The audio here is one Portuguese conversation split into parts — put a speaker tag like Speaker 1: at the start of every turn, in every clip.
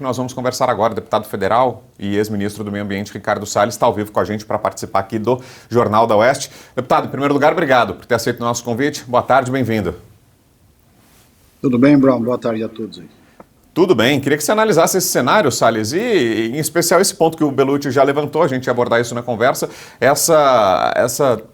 Speaker 1: que nós vamos conversar agora. O deputado federal e ex-ministro do Meio Ambiente, Ricardo Salles, está ao vivo com a gente para participar aqui do Jornal da Oeste. Deputado, em primeiro lugar, obrigado por ter aceito o nosso convite. Boa tarde, bem-vindo.
Speaker 2: Tudo bem, Brown? Boa tarde a todos aí.
Speaker 1: Tudo bem, queria que você analisasse esse cenário, Salles, e em especial esse ponto que o Bellucci já levantou, a gente ia abordar isso na conversa,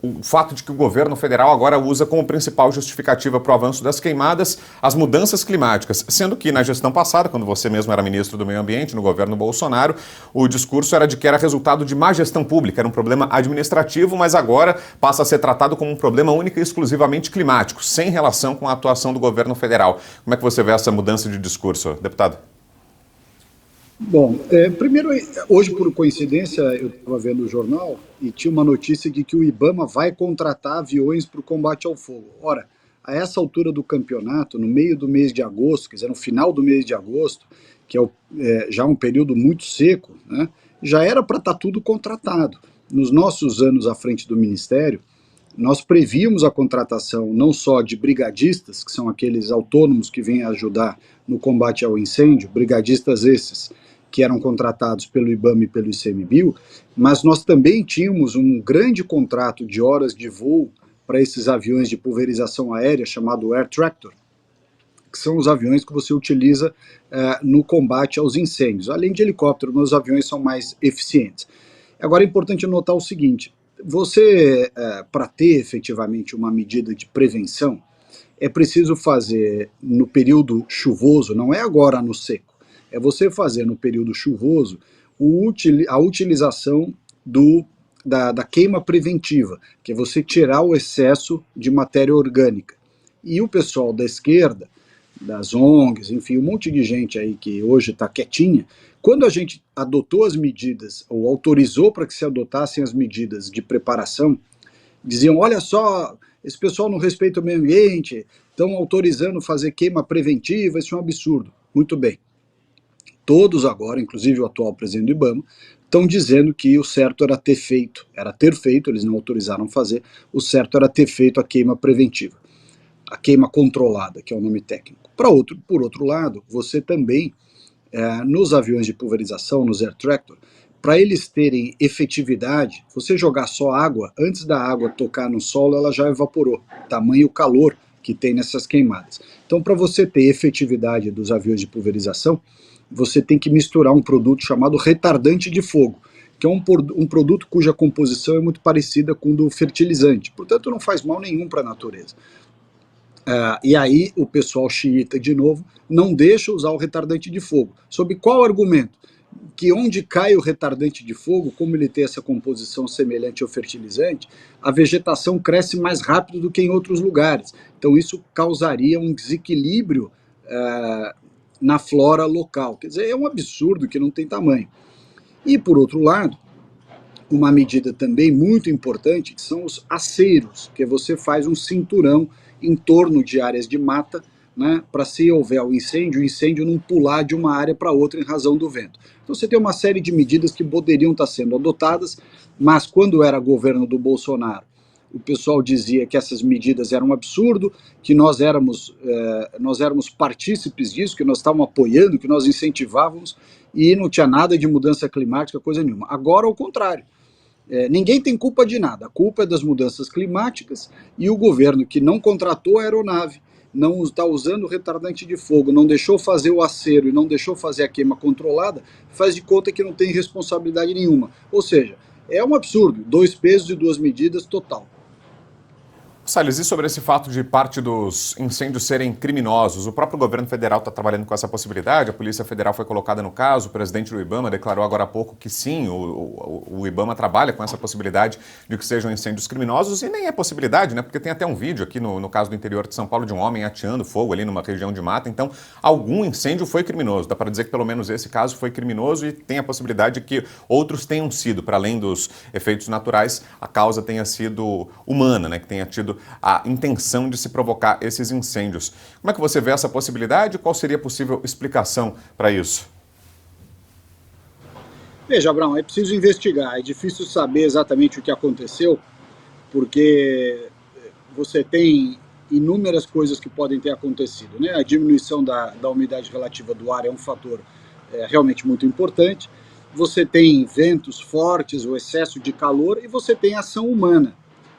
Speaker 1: o fato de que o governo federal agora usa como principal justificativa para o avanço das queimadas as mudanças climáticas, sendo que na gestão passada, quando você mesmo era ministro do Meio Ambiente, no governo Bolsonaro, o discurso era de que era resultado de má gestão pública, era um problema administrativo, mas agora passa a ser tratado como um problema único e exclusivamente climático, sem relação com a atuação do governo federal. Como é que você vê essa mudança de discurso, deputado?
Speaker 2: Bom, primeiro, hoje, por coincidência, eu estava vendo o jornal e tinha uma notícia de que o IBAMA vai contratar aviões para o combate ao fogo. Ora, a essa altura do campeonato, no meio do mês de agosto, quer dizer, no final do mês de agosto, que é já um período muito seco, né, já era para estar tudo contratado. Nos nossos anos à frente do Ministério, nós prevíamos a contratação não só de brigadistas, que são aqueles autônomos que vêm ajudar no combate ao incêndio, brigadistas esses que eram contratados pelo IBAMA e pelo ICMBio, mas nós também tínhamos um grande contrato de horas de voo para esses aviões de pulverização aérea, chamado Air Tractor, que são os aviões que você utiliza no combate aos incêndios. Além de helicóptero, os aviões são mais eficientes. Agora é importante notar o seguinte: você, para ter efetivamente uma medida de prevenção, é preciso fazer no período chuvoso, não é agora no seco, é você fazer no período chuvoso a utilização da queima preventiva, que é você tirar o excesso de matéria orgânica. E o pessoal da esquerda, das ONGs, enfim, um monte de gente aí que hoje está quietinha, quando a gente adotou as medidas, ou autorizou para que se adotassem as medidas de preparação, diziam, olha só, esse pessoal não respeita o meio ambiente, estão autorizando fazer queima preventiva, isso é um absurdo. Muito bem. Todos agora, inclusive o atual presidente do IBAMA, estão dizendo que o certo era ter feito, eles não autorizaram fazer, o certo era ter feito a queima preventiva, a queima controlada, que é o nome técnico. Por outro lado, você também, nos aviões de pulverização, nos Air Tractor, para eles terem efetividade, você jogar só água, antes da água tocar no solo, ela já evaporou, tamanho o calor que tem nessas queimadas. Então, para você ter efetividade dos aviões de pulverização, você tem que misturar um produto chamado retardante de fogo, que é um produto cuja composição é muito parecida com o do fertilizante, portanto não faz mal nenhum para a natureza. E aí o pessoal xiita, de novo, não deixa usar o retardante de fogo. Sob qual argumento? Que onde cai o retardante de fogo, como ele tem essa composição semelhante ao fertilizante, a vegetação cresce mais rápido do que em outros lugares. Então isso causaria um desequilíbrio na flora local. Quer dizer, é um absurdo que não tem tamanho. E, por outro lado, uma medida também muito importante, que são os aceiros, que você faz um cinturão em torno de áreas de mata, né, para se houver o incêndio não pular de uma área para outra em razão do vento. Então você tem uma série de medidas que poderiam estar sendo adotadas, mas quando era governo do Bolsonaro, o pessoal dizia que essas medidas eram um absurdo, que nós éramos partícipes disso, que nós estávamos apoiando, que nós incentivávamos, e não tinha nada de mudança climática, coisa nenhuma. Agora, ao contrário. Ninguém tem culpa de nada, a culpa é das mudanças climáticas, e o governo que não contratou a aeronave, não está usando o retardante de fogo, não deixou fazer o acero e não deixou fazer a queima controlada, faz de conta que não tem responsabilidade nenhuma. Ou seja, é um absurdo, 2 pesos e 2 medidas total.
Speaker 1: Salles, e sobre esse fato de parte dos incêndios serem criminosos? O próprio governo federal está trabalhando com essa possibilidade, a Polícia Federal foi colocada no caso, o presidente do IBAMA declarou agora há pouco que sim, o IBAMA trabalha com essa possibilidade de que sejam incêndios criminosos, e nem é possibilidade, né? Porque tem até um vídeo aqui no caso do interior de São Paulo de um homem ateando fogo ali numa região de mata, então algum incêndio foi criminoso, dá para dizer que pelo menos esse caso foi criminoso e tem a possibilidade de que outros tenham sido, para além dos efeitos naturais, a causa tenha sido humana, né? Que tenha tido a intenção de se provocar esses incêndios. Como é que você vê essa possibilidade e qual seria a possível explicação para isso?
Speaker 2: Veja, Abraão, é preciso investigar, é difícil saber exatamente o que aconteceu, porque você tem inúmeras coisas que podem ter acontecido, né? A diminuição da umidade relativa do ar é um fator é realmente muito importante. Você tem ventos fortes, o excesso de calor, e você tem ação humana,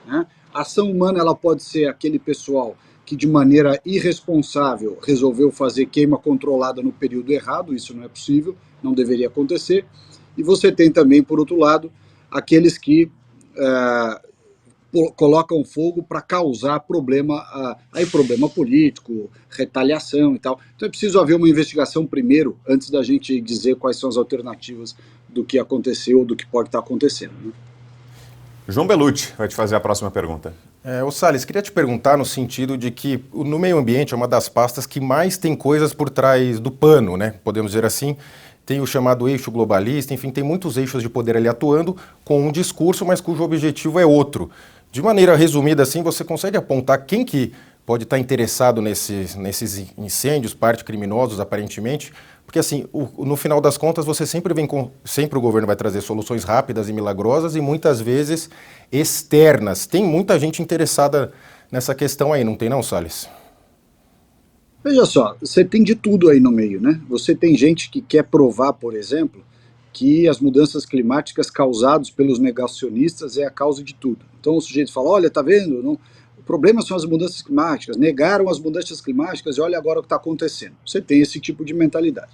Speaker 2: né? A ação humana ela pode ser aquele pessoal que de maneira irresponsável resolveu fazer queima controlada no período errado, isso não é possível, não deveria acontecer. E você tem também, por outro lado, aqueles que colocam fogo para causar problema, aí problema político, retaliação e tal. Então é preciso haver uma investigação primeiro, antes da gente dizer quais são as alternativas do que aconteceu ou do que pode estar acontecendo, né?
Speaker 1: João Belucci vai te fazer a próxima pergunta.
Speaker 3: Ô Salles, queria te perguntar no sentido de que no meio ambiente é uma das pastas que mais tem coisas por trás do pano, né? Podemos dizer assim. Tem o chamado eixo globalista, enfim, tem muitos eixos de poder ali atuando com um discurso, mas cujo objetivo é outro. De maneira resumida assim, você consegue apontar quem que pode estar interessado nesses incêndios, parte criminosos aparentemente? Porque assim, no final das contas, você sempre sempre o governo vai trazer soluções rápidas e milagrosas e muitas vezes externas. Tem muita gente interessada nessa questão aí, não tem não, Salles?
Speaker 2: Veja só, você tem de tudo aí no meio, né? Você tem gente que quer provar, por exemplo, que as mudanças climáticas causadas pelos negacionistas é a causa de tudo. Então o sujeito fala, olha, tá vendo? Não, o problema são as mudanças climáticas, negaram as mudanças climáticas e olha agora o que está acontecendo. Você tem esse tipo de mentalidade.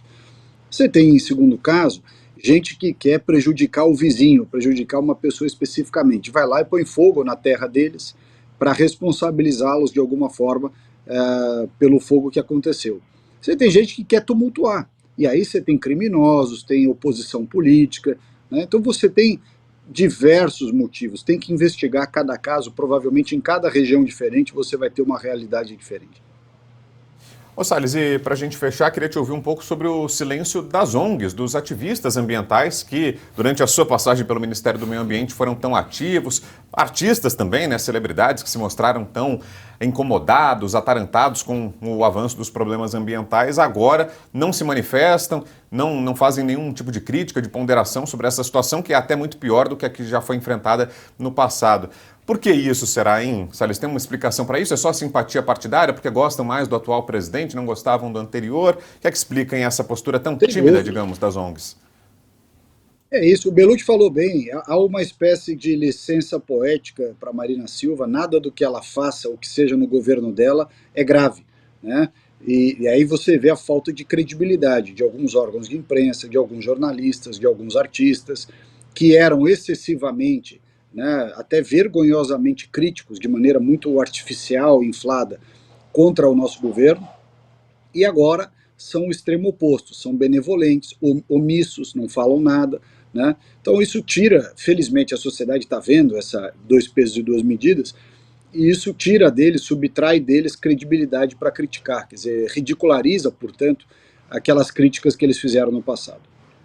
Speaker 2: Você tem, em segundo caso, gente que quer prejudicar o vizinho, prejudicar uma pessoa especificamente. Vai lá e põe fogo na terra deles para responsabilizá-los de alguma forma pelo fogo que aconteceu. Você tem gente que quer tumultuar. E aí você tem criminosos, tem oposição política, né? Então você tem diversos motivos. Tem que investigar cada caso, provavelmente em cada região diferente você vai ter uma realidade diferente.
Speaker 1: Ô Salles, e para a gente fechar, queria te ouvir um pouco sobre o silêncio das ONGs, dos ativistas ambientais que, durante a sua passagem pelo Ministério do Meio Ambiente, foram tão ativos, artistas também, né, celebridades que se mostraram tão incomodados, atarantados com o avanço dos problemas ambientais, agora não se manifestam, não fazem nenhum tipo de crítica, de ponderação sobre essa situação, que é até muito pior do que a que já foi enfrentada no passado. Por que isso será, hein, Salles? Tem uma explicação para isso? É só simpatia partidária, porque gostam mais do atual presidente, não gostavam do anterior? O que é que explica essa postura tão tímida, digamos, das ONGs?
Speaker 2: É isso, o Belucci falou bem, há uma espécie de licença poética para Marina Silva, nada do que ela faça, ou que seja no governo dela, é grave, né? E aí você vê a falta de credibilidade de alguns órgãos de imprensa, de alguns jornalistas, de alguns artistas, que eram excessivamente, né, até vergonhosamente críticos, de maneira muito artificial, inflada, contra o nosso governo, e agora são o extremo oposto, são benevolentes, omissos, não falam nada, né? Então isso tira, felizmente a sociedade está vendo essa dois pesos e duas medidas, e isso tira deles, subtrai deles credibilidade para criticar, quer dizer, ridiculariza, portanto, aquelas críticas que eles fizeram no passado.